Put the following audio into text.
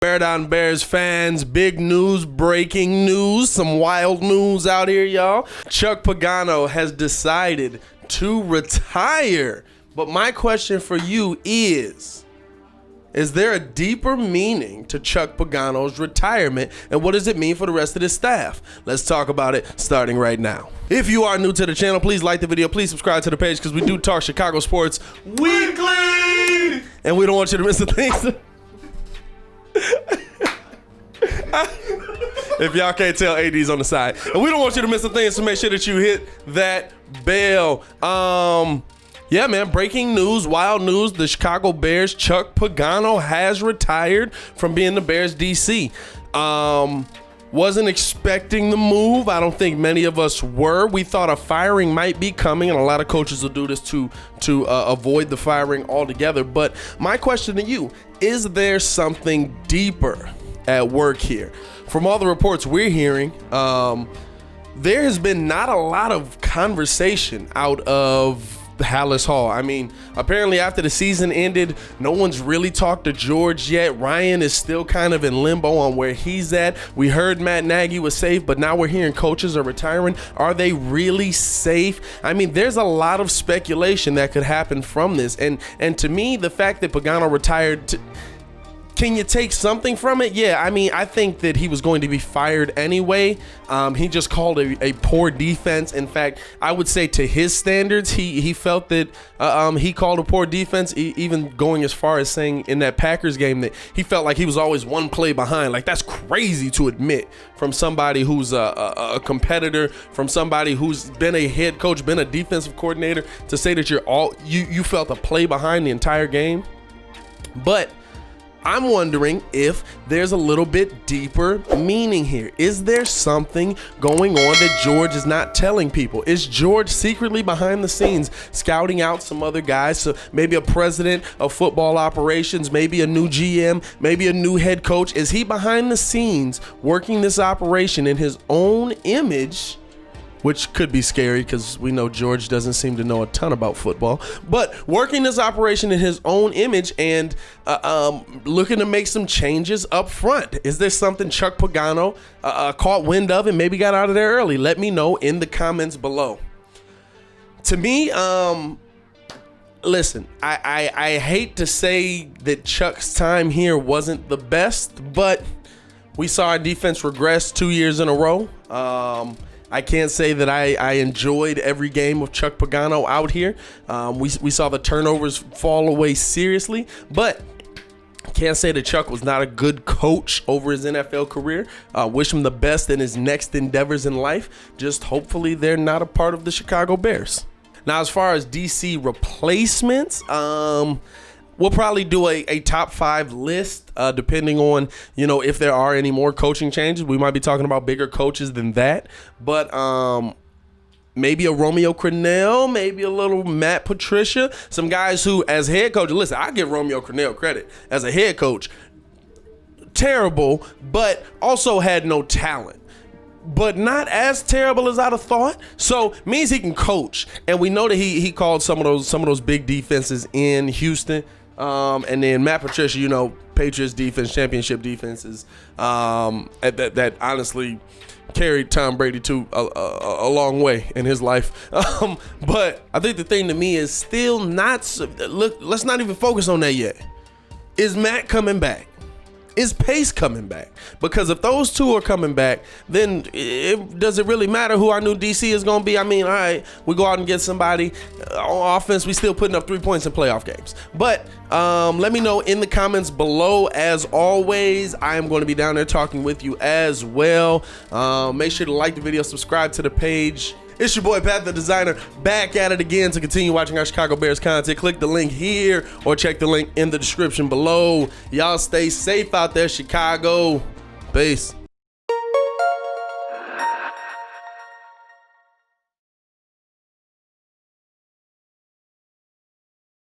Bear Down Bears fans, big news, breaking news, some wild news out here, y'all. Chuck Pagano has decided to retire. But my question for you is there a deeper meaning to Chuck Pagano's retirement, and what does it mean for the rest of his staff? Let's talk about it starting right now. If you are new to the channel, please like the video, please subscribe to the page, because we do talk Chicago sports weekly, and we don't want you to miss the things. If y'all can't tell, AD's on the side. And we don't want you to miss the things, so make sure that you hit that bell. Yeah, man, breaking news, wild news. The Chicago Bears, Chuck Pagano has retired from being the Bears DC. Wasn't expecting the move. I don't think many of us were. We thought a firing might be coming, and a lot of coaches will do this to avoid the firing altogether. But my question to you, is there something deeper at work here? From all the reports we're hearing, there has been not a lot of conversation out of Hallis Hall. I mean, apparently after the season ended, no one's really talked to George yet. Ryan is still kind of in limbo on where he's at. We heard Matt Nagy was safe, but now we're hearing coaches are retiring. Are they really safe? I mean, there's a lot of speculation that could happen from this. And to me, the fact that Pagano retired, can you take something from it? Yeah, I mean, I think that he was going to be fired anyway. He just called a poor defense. In fact, I would say to his standards, he felt that he called a poor defense, even going as far as saying in that Packers game that he felt like he was always one play behind. Like, that's crazy to admit from somebody who's a competitor, from somebody who's been a head coach, been a defensive coordinator, to say that you felt a play behind the entire game. But I'm wondering if there's a little bit deeper meaning here. Is there something going on that George is not telling people? Is George secretly behind the scenes scouting out some other guys? So maybe a president of football operations, maybe a new GM, maybe a new head coach. Is he behind the scenes working this operation in his own image? Which could be scary because we know George doesn't seem to know a ton about football, but working this operation in his own image and looking to make some changes up front. Is there something Chuck Pagano caught wind of and maybe got out of there early? Let me know in the comments below. To me, listen, I hate to say that Chuck's time here wasn't the best, but we saw our defense regress 2 years in a row. I can't say that I enjoyed every game of Chuck Pagano out here. We saw the turnovers fall away seriously, but I can't say that Chuck was not a good coach over his NFL career. Wish him the best in his next endeavors in life. Just hopefully they're not a part of the Chicago Bears. Now, as far as DC replacements, we'll probably do a top 5 list, depending on, if there are any more coaching changes. We might be talking about bigger coaches than that. But maybe a Romeo Crennel, maybe a little Matt Patricia. Some guys who, as head coach, listen, I give Romeo Crennel credit. As a head coach, terrible, but also had no talent. But not as terrible as I'd have thought. So means he can coach. And we know that he called some of those big defenses in Houston. And then Matt Patricia, Patriots defense, championship defenses, that honestly carried Tom Brady to a long way in his life. But I think the thing to me is still not, look, let's not even focus on that yet. Is Matt coming back? Is Pace coming back? Because if those two are coming back, then does it really matter who our new DC is going to be? I mean, all right, we go out and get somebody on offense. We still putting up 3 points in playoff games. But let me know in the comments below. As always, I am going to be down there talking with you as well. Make sure to like the video, subscribe to the page. It's your boy Pat the Designer, back at it again to continue watching our Chicago Bears content. Click the link here or check the link in the description below. Y'all stay safe out there, Chicago. Peace.